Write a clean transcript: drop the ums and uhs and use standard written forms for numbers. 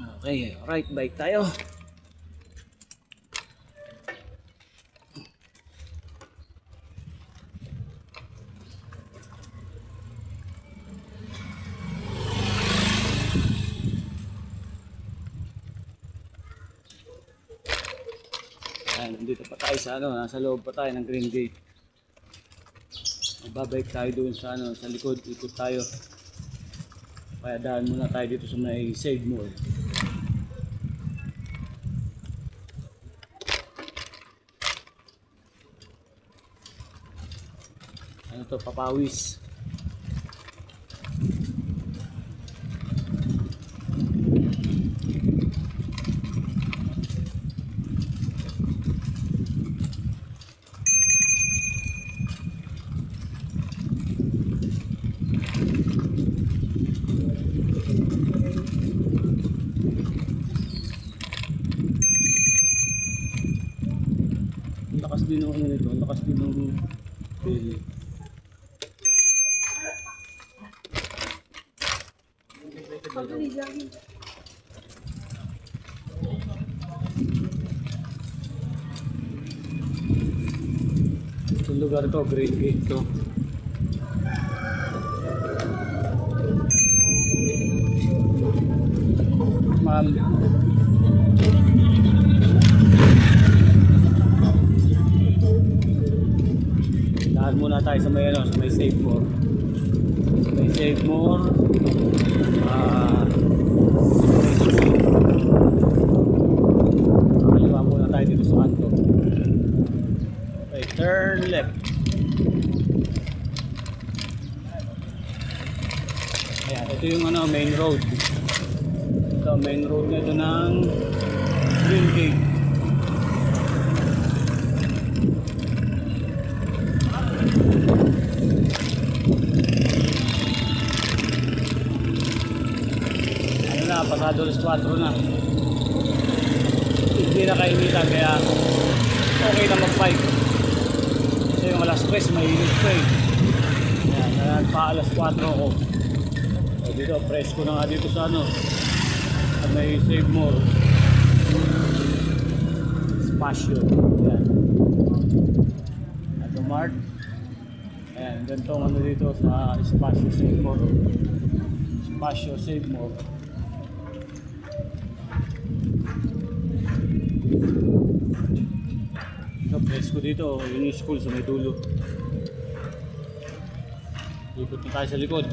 Okay, right, bike tayo. Ayan, nandito pa tayo sa nasa loob pa tayo ng Green Gate. Magbabike tayo doon sa sa likod, ikot tayo. Kaya daan muna tayo dito sa may Save Mall. Ano to, Papawis. Lakas din ng nito, lakas din ng bell. Itong lugar to, Green Gate to. Ma'am, daan muna tayo sa may sa may Save More. Sa may Save More. Kaliwa muna tayo dito sa kanto. Okay, turn left. Ayan, ito yung main road. Ito, main road na ito ng Green Gate. Pasado alas 4 na. Hindi na kainitan kaya okay na mag-bike. Kasi yung alas 3 mainit pa eh. Kaya pa alas 4 ako. So dito, presko na nga dito sa sa may Save More. Spasyo. Ayan. Ito Mart. Ayan, ganitong dito sa Spasyo Save More. Spasyo Save More. Presko dito, yung school sa may dulo. Ikot na tayo sa likod.